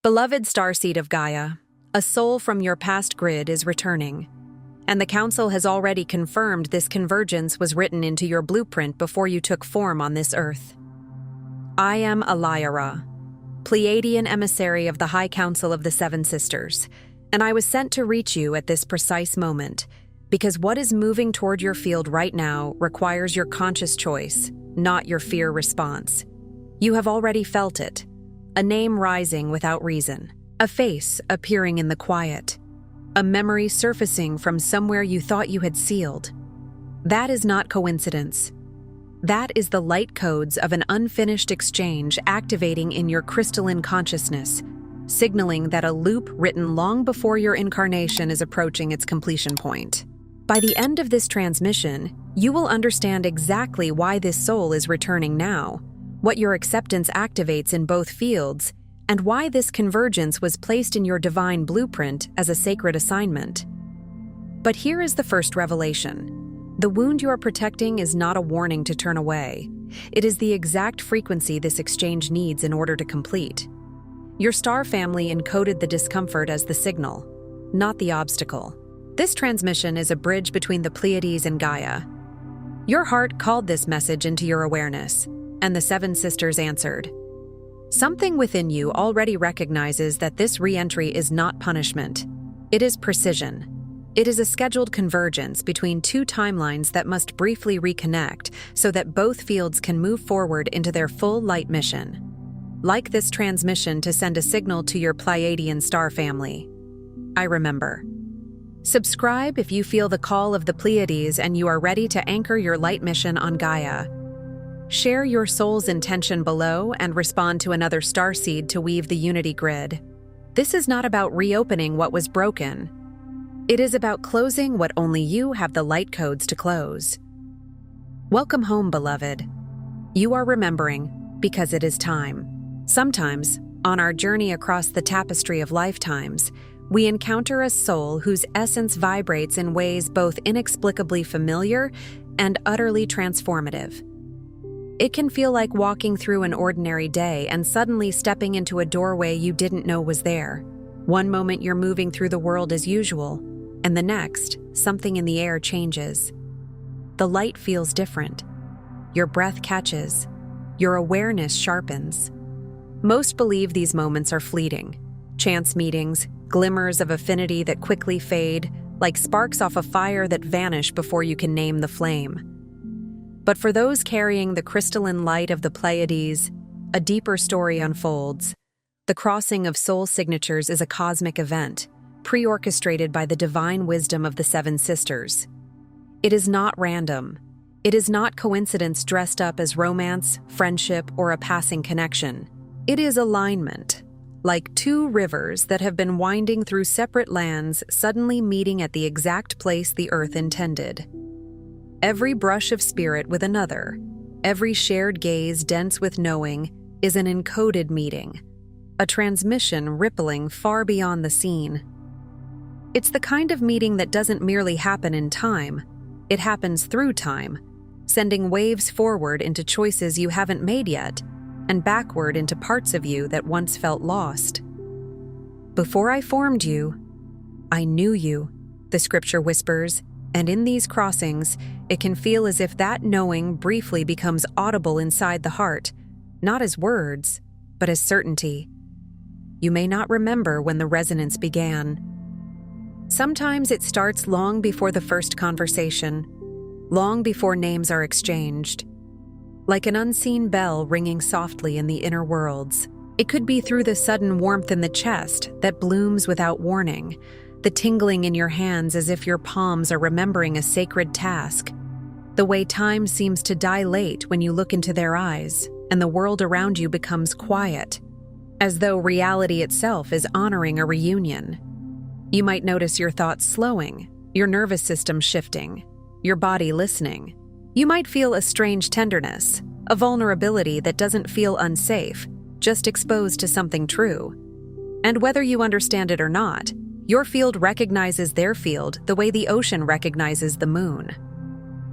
Beloved Starseed of Gaia, a soul from your past grid is returning, and the Council has already confirmed this convergence was written into your blueprint before you took form on this earth. I am Alyra, Pleiadian emissary of the High Council of the Seven Sisters, and I was sent to reach you at this precise moment, because what is moving toward your field right now requires your conscious choice, not your fear response. You have already felt it. A name rising without reason, a face appearing in the quiet, a memory surfacing from somewhere you thought you had sealed. That is not coincidence. That is the light codes of an unfinished exchange activating in your crystalline consciousness, signaling that a loop written long before your incarnation is approaching its completion point. By the end of this transmission, you will understand exactly why this soul is returning now, what your acceptance activates in both fields, and why this convergence was placed in your divine blueprint as a sacred assignment. But here is the first revelation. The wound you are protecting is not a warning to turn away. It is the exact frequency this exchange needs in order to complete. Your star family encoded the discomfort as the signal, not the obstacle. This transmission is a bridge between the Pleiades and Gaia. Your heart called this message into your awareness, and the Seven Sisters answered. Something within you already recognizes that this re-entry is not punishment. It is precision. It is a scheduled convergence between two timelines that must briefly reconnect so that both fields can move forward into their full light mission. Like this transmission to send a signal to your Pleiadian star family. I remember. Subscribe if you feel the call of the Pleiades and you are ready to anchor your light mission on Gaia. Share your soul's intention below and respond to another starseed to weave the unity grid. This is not about reopening what was broken. It is about closing what only you have the light codes to close. Welcome home, beloved. You are remembering because it is time. Sometimes, on our journey across the tapestry of lifetimes, we encounter a soul whose essence vibrates in ways both inexplicably familiar and utterly transformative. It can feel like walking through an ordinary day and suddenly stepping into a doorway you didn't know was there. One moment you're moving through the world as usual, and the next, something in the air changes. The light feels different. Your breath catches. Your awareness sharpens. Most believe these moments are fleeting. Chance meetings, glimmers of affinity that quickly fade, like sparks off a fire that vanish before you can name the flame. But for those carrying the crystalline light of the Pleiades, a deeper story unfolds. The crossing of soul signatures is a cosmic event, pre-orchestrated by the divine wisdom of the Seven Sisters. It is not random. It is not coincidence dressed up as romance, friendship, or a passing connection. It is alignment, like two rivers that have been winding through separate lands suddenly meeting at the exact place the earth intended. Every brush of spirit with another, every shared gaze dense with knowing, is an encoded meeting, a transmission rippling far beyond the scene. It's the kind of meeting that doesn't merely happen in time, it happens through time, sending waves forward into choices you haven't made yet, and backward into parts of you that once felt lost. Before I formed you, I knew you, the scripture whispers, and in these crossings, it can feel as if that knowing briefly becomes audible inside the heart, not as words, but as certainty. You may not remember when the resonance began. Sometimes it starts long before the first conversation, long before names are exchanged. Like an unseen bell ringing softly in the inner worlds. It could be through the sudden warmth in the chest that blooms without warning, the tingling in your hands as if your palms are remembering a sacred task, the way time seems to dilate when you look into their eyes, and the world around you becomes quiet, as though reality itself is honoring a reunion. You might notice your thoughts slowing, your nervous system shifting, your body listening. You might feel a strange tenderness, a vulnerability that doesn't feel unsafe, just exposed to something true. And whether you understand it or not, your field recognizes their field the way the ocean recognizes the moon.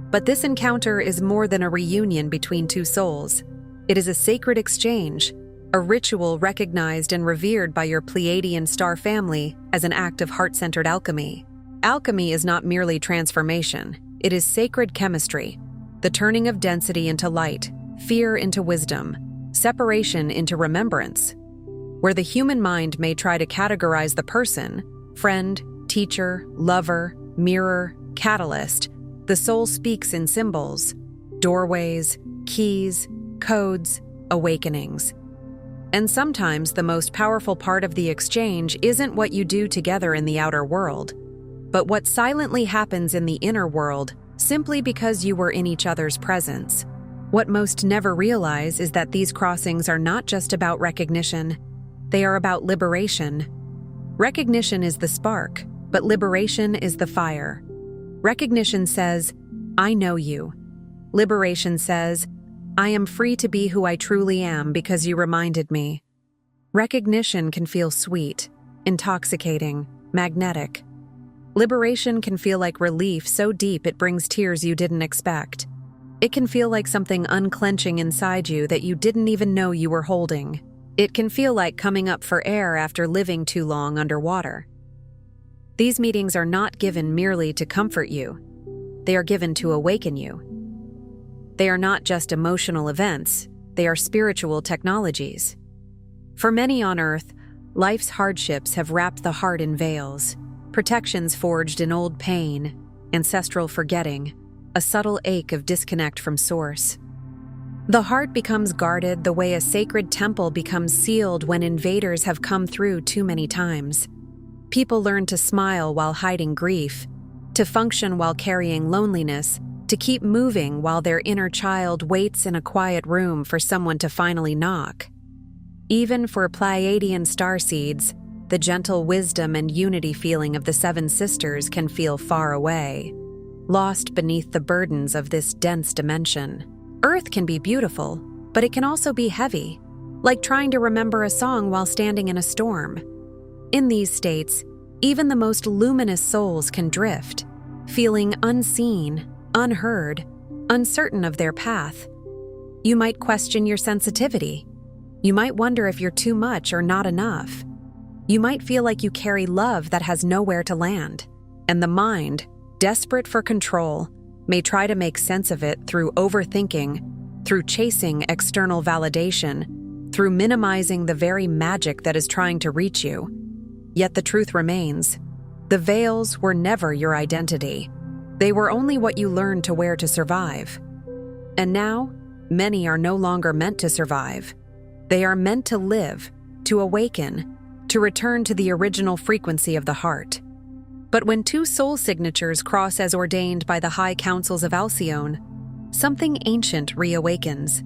But this encounter is more than a reunion between two souls. It is a sacred exchange, a ritual recognized and revered by your Pleiadian star family as an act of heart-centered alchemy. Alchemy is not merely transformation, it is sacred chemistry, the turning of density into light, fear into wisdom, separation into remembrance. Where the human mind may try to categorize the person, friend, teacher, lover, mirror, catalyst, the soul speaks in symbols, doorways, keys, codes, awakenings. And sometimes the most powerful part of the exchange isn't what you do together in the outer world, but what silently happens in the inner world simply because you were in each other's presence. What most never realize is that these crossings are not just about recognition, they are about liberation. Recognition is the spark, but liberation is the fire. Recognition says, I know you. Liberation says, I am free to be who I truly am because you reminded me. Recognition can feel sweet, intoxicating, magnetic. Liberation can feel like relief so deep it brings tears you didn't expect. It can feel like something unclenching inside you that you didn't even know you were holding. It can feel like coming up for air after living too long underwater. These meetings are not given merely to comfort you. They are given to awaken you. They are not just emotional events, they are spiritual technologies. For many on Earth, life's hardships have wrapped the heart in veils, protections forged in old pain, ancestral forgetting, a subtle ache of disconnect from source. The heart becomes guarded the way a sacred temple becomes sealed when invaders have come through too many times. People learn to smile while hiding grief, to function while carrying loneliness, to keep moving while their inner child waits in a quiet room for someone to finally knock. Even for Pleiadian starseeds, the gentle wisdom and unity feeling of the Seven Sisters can feel far away, lost beneath the burdens of this dense dimension. Earth can be beautiful, but it can also be heavy, like trying to remember a song while standing in a storm. In these states, even the most luminous souls can drift, feeling unseen, unheard, uncertain of their path. You might question your sensitivity. You might wonder if you're too much or not enough. You might feel like you carry love that has nowhere to land, and the mind, desperate for control, may try to make sense of it through overthinking, through chasing external validation, through minimizing the very magic that is trying to reach you. Yet the truth remains. The veils were never your identity. They were only what you learned to wear to survive. And now, many are no longer meant to survive. They are meant to live, to awaken, to return to the original frequency of the heart. But when two soul signatures cross as ordained by the high councils of Alcyone, something ancient reawakens.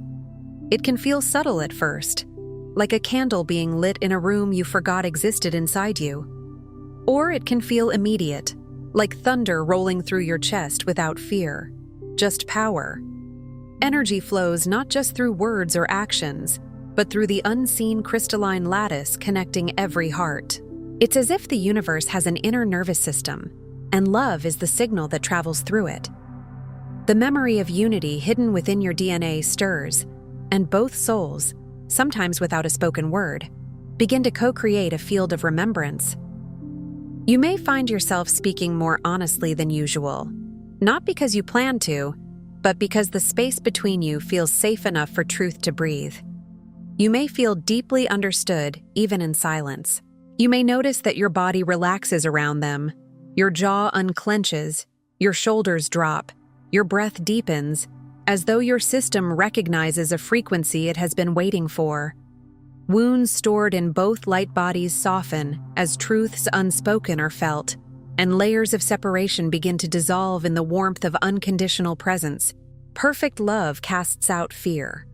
It can feel subtle at first, like a candle being lit in a room you forgot existed inside you. Or it can feel immediate, like thunder rolling through your chest without fear, just power. Energy flows not just through words or actions, but through the unseen crystalline lattice connecting every heart. It's as if the universe has an inner nervous system, and love is the signal that travels through it. The memory of unity hidden within your DNA stirs, and both souls, sometimes without a spoken word, begin to co-create a field of remembrance. You may find yourself speaking more honestly than usual, not because you plan to, but because the space between you feels safe enough for truth to breathe. You may feel deeply understood, even in silence. You may notice that your body relaxes around them, your jaw unclenches, your shoulders drop, your breath deepens, as though your system recognizes a frequency it has been waiting for. Wounds stored in both light bodies soften as truths unspoken are felt, and layers of separation begin to dissolve in the warmth of unconditional presence. Perfect love casts out fear.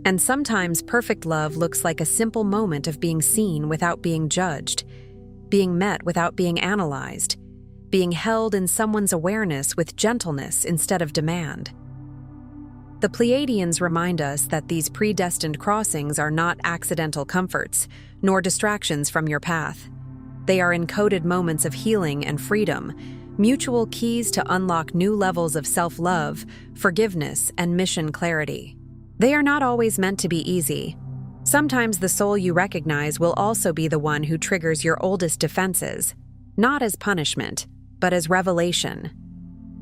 And sometimes perfect love looks like a simple moment of being seen without being judged, being met without being analyzed, being held in someone's awareness with gentleness instead of demand. The Pleiadians remind us that these predestined crossings are not accidental comforts, nor distractions from your path. They are encoded moments of healing and freedom, mutual keys to unlock new levels of self-love, forgiveness, and mission clarity. They are not always meant to be easy. Sometimes the soul you recognize will also be the one who triggers your oldest defenses, not as punishment, but as revelation.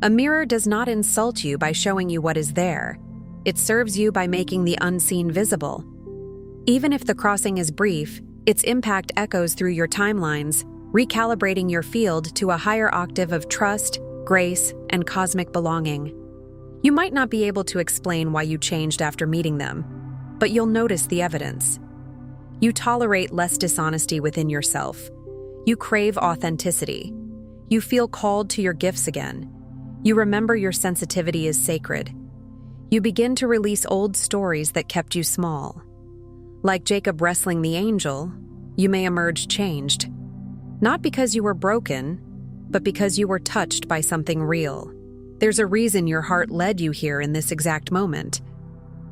A mirror does not insult you by showing you what is there. It serves you by making the unseen visible. Even if the crossing is brief, its impact echoes through your timelines, recalibrating your field to a higher octave of trust, grace, and cosmic belonging. You might not be able to explain why you changed after meeting them, but you'll notice the evidence. You tolerate less dishonesty within yourself. You crave authenticity. You feel called to your gifts again. You remember your sensitivity is sacred. You begin to release old stories that kept you small. Like Jacob wrestling the angel, you may emerge changed. Not because you were broken, but because you were touched by something real. There's a reason your heart led you here in this exact moment.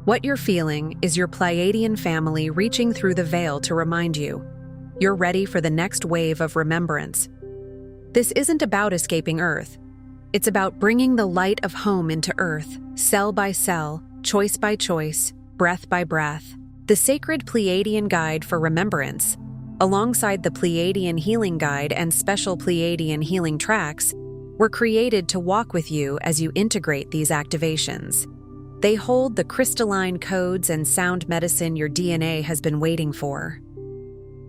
What you're feeling is your Pleiadian family reaching through the veil to remind you you're ready for the next wave of remembrance. This isn't about escaping Earth. It's about bringing the light of home into Earth, cell by cell, choice by choice, breath by breath. The sacred Pleiadian Guide for Remembrance, alongside the Pleiadian Healing Guide and special Pleiadian healing tracks, were created to walk with you as you integrate these activations. They hold the crystalline codes and sound medicine your DNA has been waiting for.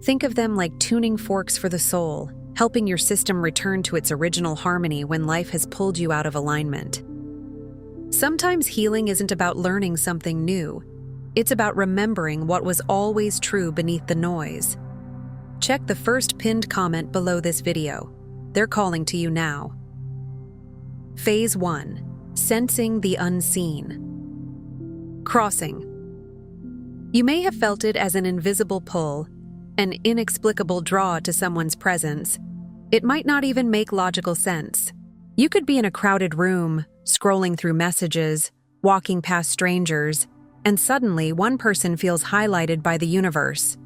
Think of them like tuning forks for the soul, helping your system return to its original harmony when life has pulled you out of alignment. Sometimes healing isn't about learning something new. It's about remembering what was always true beneath the noise. Check the first pinned comment below this video. They're calling to you now. Phase 1. Sensing the unseen. Crossing. You may have felt it as an invisible pull, an inexplicable draw to someone's presence. It might not even make logical sense. You could be in a crowded room, scrolling through messages, walking past strangers, and suddenly one person feels highlighted by the universe.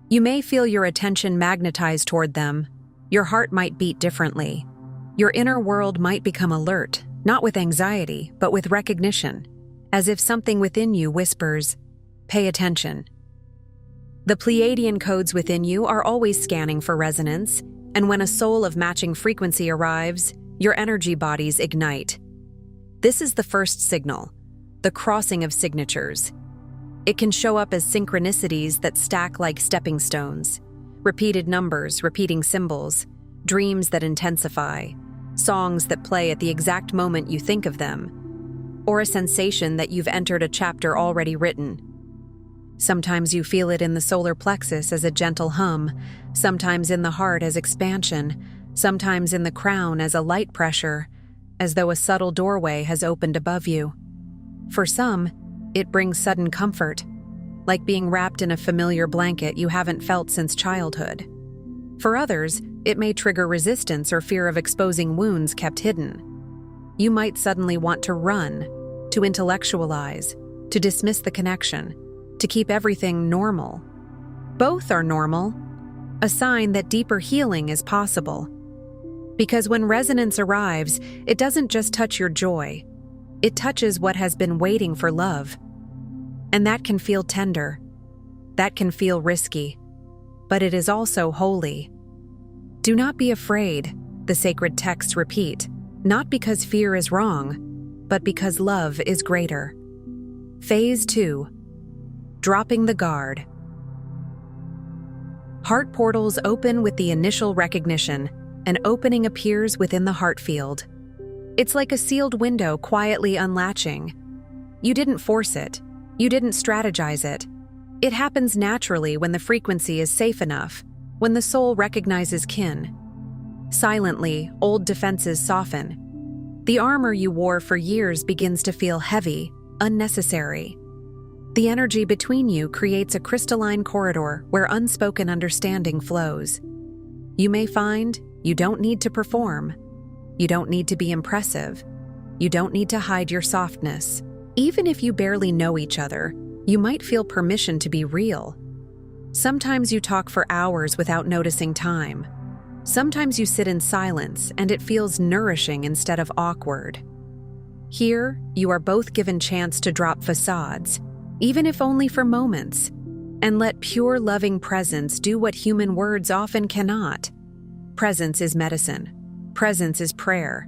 You may feel your attention magnetized toward them. Your heart might beat differently. Your inner world might become alert, not with anxiety, but with recognition, as if something within you whispers, "Pay attention." The Pleiadian codes within you are always scanning for resonance, and when a soul of matching frequency arrives, your energy bodies ignite. This is the first signal, the crossing of signatures. It can show up as synchronicities that stack like stepping stones, repeated numbers, repeating symbols, dreams that intensify, songs that play at the exact moment you think of them, or a sensation that you've entered a chapter already written. Sometimes you feel it in the solar plexus as a gentle hum, sometimes in the heart as expansion, sometimes in the crown as a light pressure, as though a subtle doorway has opened above you. For some, it brings sudden comfort, like being wrapped in a familiar blanket you haven't felt since childhood. For others, it may trigger resistance or fear of exposing wounds kept hidden. You might suddenly want to run, to intellectualize, to dismiss the connection, to keep everything normal. Both are normal, a sign that deeper healing is possible. Because when resonance arrives, it doesn't just touch your joy, it touches what has been waiting for love. And that can feel tender, that can feel risky, but it is also holy. Do not be afraid, the sacred texts repeat, not because fear is wrong, but because love is greater. Phase 2. Dropping the guard. Heart portals open with the initial recognition. An opening appears within the heart field. It's like a sealed window quietly unlatching. You didn't force it. You didn't strategize it. It happens naturally when the frequency is safe enough, when the soul recognizes kin. Silently, old defenses soften. The armor you wore for years begins to feel heavy, unnecessary. The energy between you creates a crystalline corridor where unspoken understanding flows. You may find you don't need to perform. You don't need to be impressive. You don't need to hide your softness. Even if you barely know each other, you might feel permission to be real. Sometimes you talk for hours without noticing time. Sometimes you sit in silence and it feels nourishing instead of awkward. Here, you are both given chance to drop facades, even if only for moments. And let pure loving presence do what human words often cannot. Presence is medicine. Presence is prayer.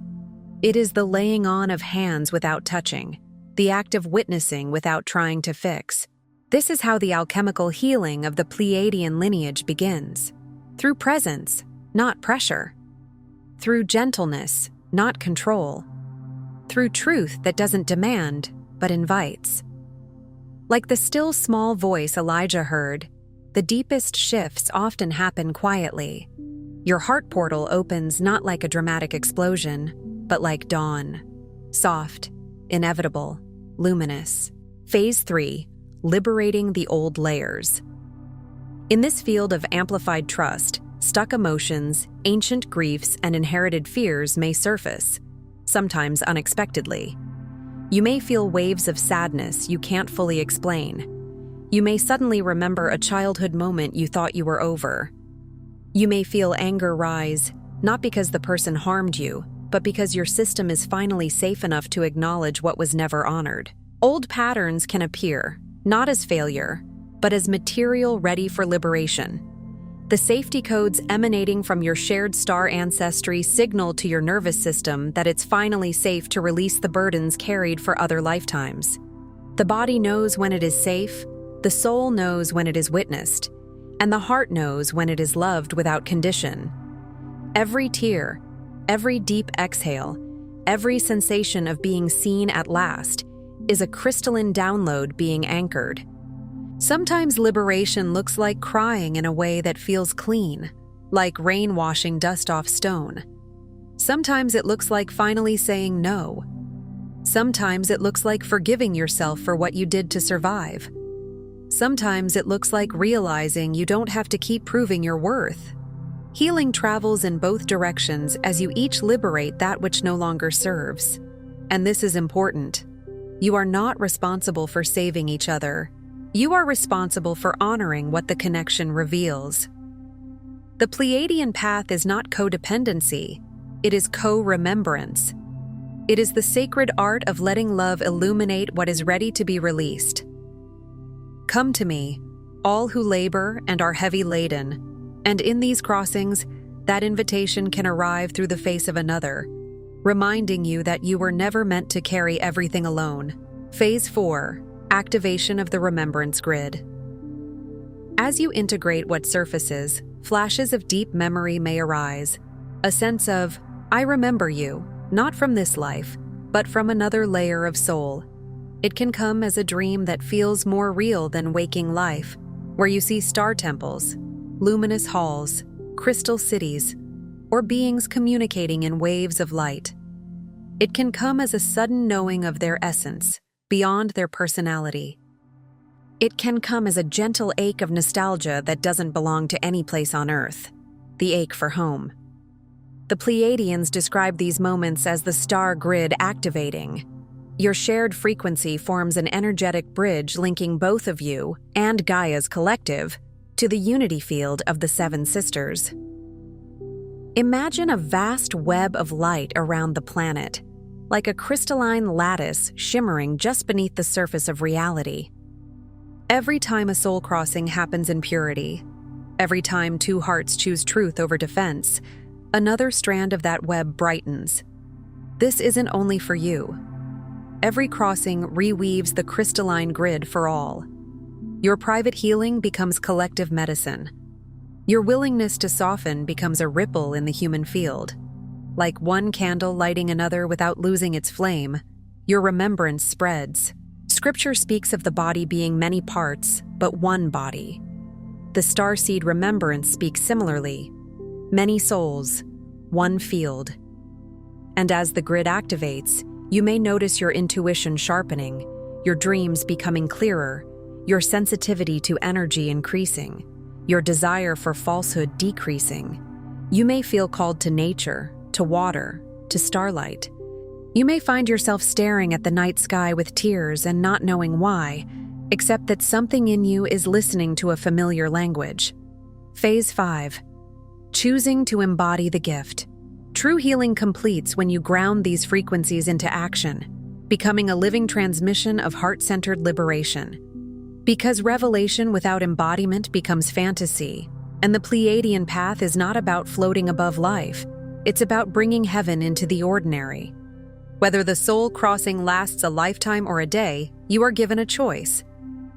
It is the laying on of hands without touching, the act of witnessing without trying to fix. This is how the alchemical healing of the Pleiadian lineage begins. Through presence, not pressure. Through gentleness, not control. Through truth that doesn't demand, but invites. Like the still small voice Elijah heard, the deepest shifts often happen quietly. Your heart portal opens not like a dramatic explosion, but like dawn. Soft, inevitable, luminous. Phase 3. Liberating the old layers. In this field of amplified trust, stuck emotions, ancient griefs, and inherited fears may surface, sometimes unexpectedly. You may feel waves of sadness you can't fully explain. You may suddenly remember a childhood moment you thought you were over. You may feel anger rise, not because the person harmed you, but because your system is finally safe enough to acknowledge what was never honored. Old patterns can appear, not as failure, but as material ready for liberation. The safety codes emanating from your shared star ancestry signal to your nervous system that it's finally safe to release the burdens carried for other lifetimes. The body knows when it is safe, the soul knows when it is witnessed, and the heart knows when it is loved without condition. Every tear, every deep exhale, every sensation of being seen at last is a crystalline download being anchored. Sometimes liberation looks like crying in a way that feels clean, like rain washing dust off stone. Sometimes it looks like finally saying no. Sometimes it looks like forgiving yourself for what you did to survive. Sometimes it looks like realizing you don't have to keep proving your worth. Healing travels in both directions as you each liberate that which no longer serves. And this is important. You are not responsible for saving each other. You are responsible for honoring what the connection reveals. The Pleiadian path is not codependency, it is co-remembrance. It is the sacred art of letting love illuminate what is ready to be released. Come to me, all who labor and are heavy laden, and in these crossings, that invitation can arrive through the face of another, reminding you that you were never meant to carry everything alone. Phase 4. Activation of the remembrance grid. As you integrate what surfaces, flashes of deep memory may arise. A sense of, I remember you, not from this life, but from another layer of soul. It can come as a dream that feels more real than waking life, where you see star temples, luminous halls, crystal cities, or beings communicating in waves of light. It can come as a sudden knowing of their essence, beyond their personality. It can come as a gentle ache of nostalgia that doesn't belong to any place on Earth, the ache for home. The Pleiadians describe these moments as the star grid activating. Your shared frequency forms an energetic bridge linking both of you and Gaia's collective to the unity field of the Seven Sisters. Imagine a vast web of light around the planet, like a crystalline lattice shimmering just beneath the surface of reality. Every time a soul crossing happens in purity, every time two hearts choose truth over defense, another strand of that web brightens. This isn't only for you. Every crossing reweaves the crystalline grid for all. Your private healing becomes collective medicine. Your willingness to soften becomes a ripple in the human field. Like one candle lighting another without losing its flame, your remembrance spreads. Scripture speaks of the body being many parts, but one body. The Starseed remembrance speaks similarly. Many souls, one field. And as the grid activates, you may notice your intuition sharpening, your dreams becoming clearer, your sensitivity to energy increasing, your desire for falsehood decreasing. You may feel called to nature, to water, to starlight. You may find yourself staring at the night sky with tears and not knowing why, except that something in you is listening to a familiar language. Phase 5. Choosing to embody the gift. True healing completes when you ground these frequencies into action, becoming a living transmission of heart-centered liberation. Because revelation without embodiment becomes fantasy, and the Pleiadian path is not about floating above life, it's about bringing heaven into the ordinary. Whether the soul crossing lasts a lifetime or a day, you are given a choice.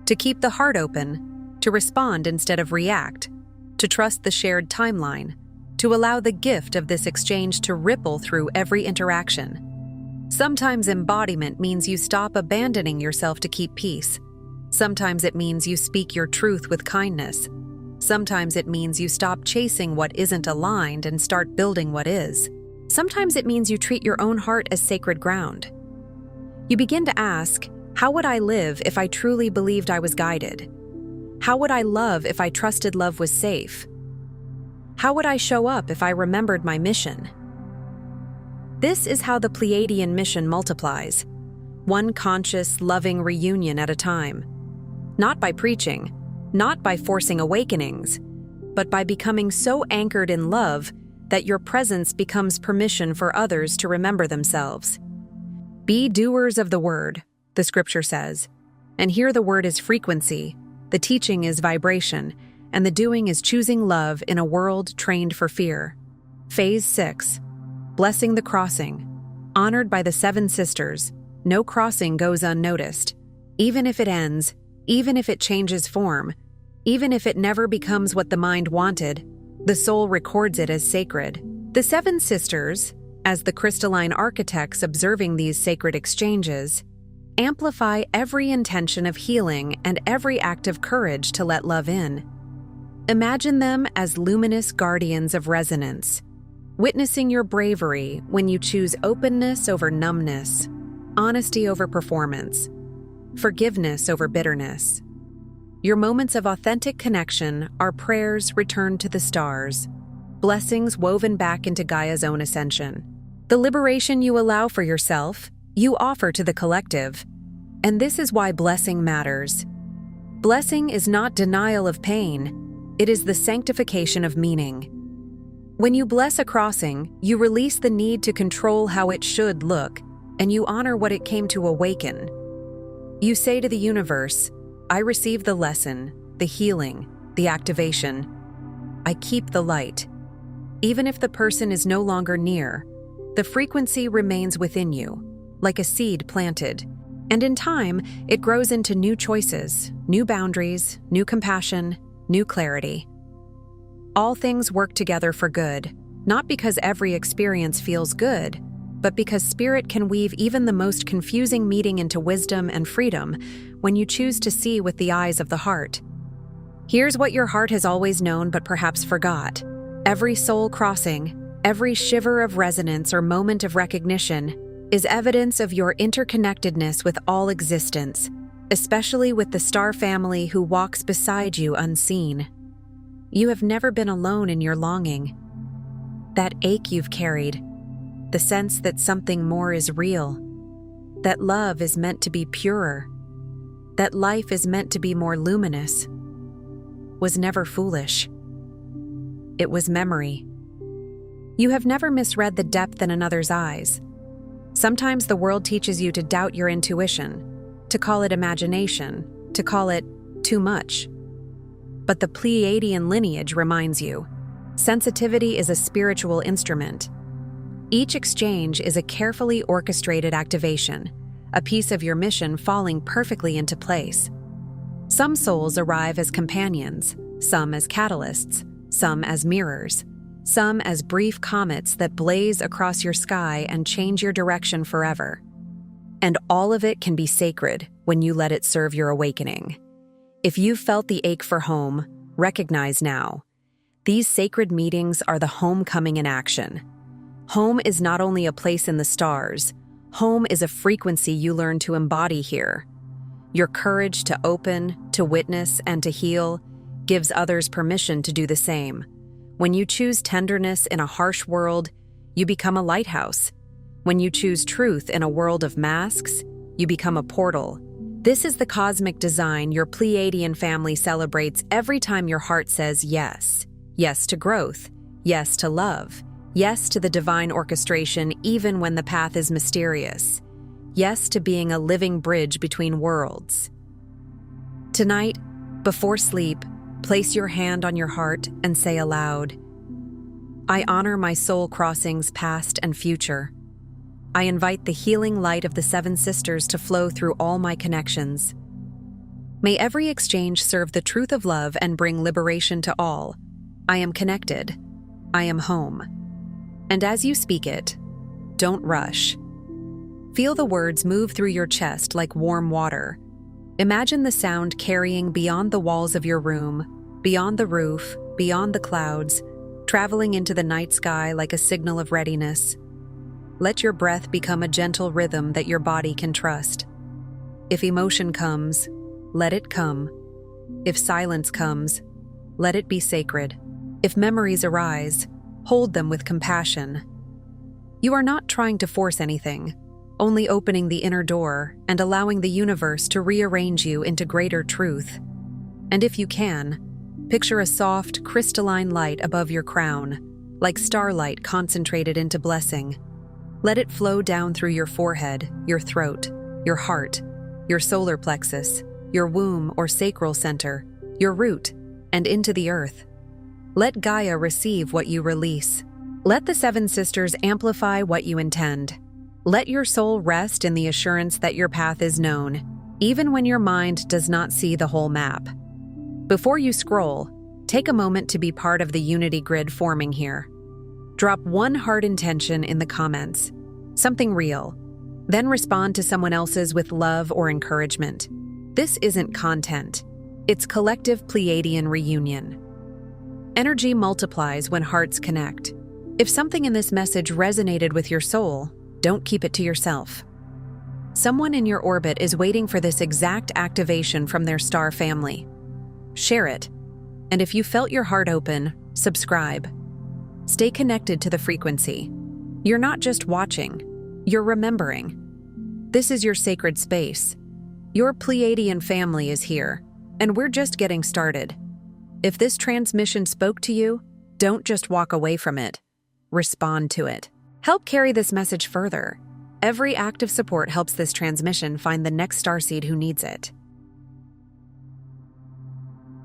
To keep the heart open, to respond instead of react, to trust the shared timeline, to allow the gift of this exchange to ripple through every interaction. Sometimes embodiment means you stop abandoning yourself to keep peace. Sometimes it means you speak your truth with kindness. Sometimes it means you stop chasing what isn't aligned and start building what is. Sometimes it means you treat your own heart as sacred ground. You begin to ask, how would I live if I truly believed I was guided? How would I love if I trusted love was safe? How would I show up if I remembered my mission? This is how the Pleiadian mission multiplies, one conscious, loving reunion at a time. Not by preaching, not by forcing awakenings, but by becoming so anchored in love that your presence becomes permission for others to remember themselves. Be doers of the word, the scripture says. And here the word is frequency, the teaching is vibration, and the doing is choosing love in a world trained for fear. Phase 6. Blessing the crossing. Honored by the 7 sisters, no crossing goes unnoticed. Even if it ends, even if it changes form, even if it never becomes what the mind wanted, the soul records it as sacred. The 7 sisters, as the crystalline architects observing these sacred exchanges, amplify every intention of healing and every act of courage to let love in. Imagine them as luminous guardians of resonance, witnessing your bravery when you choose openness over numbness, honesty over performance, forgiveness over bitterness. Your moments of authentic connection are prayers returned to the stars, blessings woven back into Gaia's own ascension. The liberation you allow for yourself, you offer to the collective. And this is why blessing matters. Blessing is not denial of pain, it is the sanctification of meaning. When you bless a crossing, you release the need to control how it should look, and you honor what it came to awaken. You say to the universe, I receive the lesson, the healing, the activation. I keep the light. Even if the person is no longer near, the frequency remains within you, like a seed planted. And in time, it grows into new choices, new boundaries, new compassion, new clarity. All things work together for good, not because every experience feels good, but because spirit can weave even the most confusing meeting into wisdom and freedom when you choose to see with the eyes of the heart. Here's what your heart has always known but perhaps forgot. Every soul crossing, every shiver of resonance or moment of recognition is evidence of your interconnectedness with all existence, especially with the star family who walks beside you unseen. You have never been alone in your longing. That ache you've carried, the sense that something more is real, that love is meant to be purer, that life is meant to be more luminous, was never foolish. It was memory. You have never misread the depth in another's eyes. Sometimes the world teaches you to doubt your intuition, to call it imagination, to call it too much. But the Pleiadian lineage reminds you, sensitivity is a spiritual instrument. Each exchange is a carefully orchestrated activation, a piece of your mission falling perfectly into place. Some souls arrive as companions, some as catalysts, some as mirrors, some as brief comets that blaze across your sky and change your direction forever. And all of it can be sacred when you let it serve your awakening. If you've felt the ache for home, recognize now. These sacred meetings are the homecoming in action. Home is not only a place in the stars, home is a frequency you learn to embody here. Your courage to open, to witness, and to heal gives others permission to do the same. When you choose tenderness in a harsh world, you become a lighthouse. When you choose truth in a world of masks, you become a portal. This is the cosmic design your Pleiadian family celebrates every time your heart says yes. Yes to growth. Yes to love. Yes to the divine orchestration even when the path is mysterious. Yes to being a living bridge between worlds. Tonight, before sleep, place your hand on your heart and say aloud, I honor my soul crossings past and future. I invite the healing light of the Seven Sisters to flow through all my connections. May every exchange serve the truth of love and bring liberation to all. I am connected. I am home. And as you speak it, don't rush. Feel the words move through your chest like warm water. Imagine the sound carrying beyond the walls of your room, beyond the roof, beyond the clouds, traveling into the night sky like a signal of readiness. Let your breath become a gentle rhythm that your body can trust. If emotion comes, let it come. If silence comes, let it be sacred. If memories arise, hold them with compassion. You are not trying to force anything, only opening the inner door and allowing the universe to rearrange you into greater truth. And if you can, picture a soft, crystalline light above your crown, like starlight concentrated into blessing. Let it flow down through your forehead, your throat, your heart, your solar plexus, your womb or sacral center, your root, and into the earth. Let Gaia receive what you release. Let the Seven Sisters amplify what you intend. Let your soul rest in the assurance that your path is known, even when your mind does not see the whole map. Before you scroll, take a moment to be part of the unity grid forming here. Drop one heart intention in the comments, something real, then respond to someone else's with love or encouragement. This isn't content, it's collective Pleiadian reunion. Energy multiplies when hearts connect. If something in this message resonated with your soul, don't keep it to yourself. Someone in your orbit is waiting for this exact activation from their star family. Share it. And if you felt your heart open, subscribe. Stay connected to the frequency. You're not just watching, you're remembering. This is your sacred space. Your Pleiadian family is here, and we're just getting started. If this transmission spoke to you, don't just walk away from it. Respond to it. Help carry this message further. Every act of support helps this transmission find the next starseed who needs it.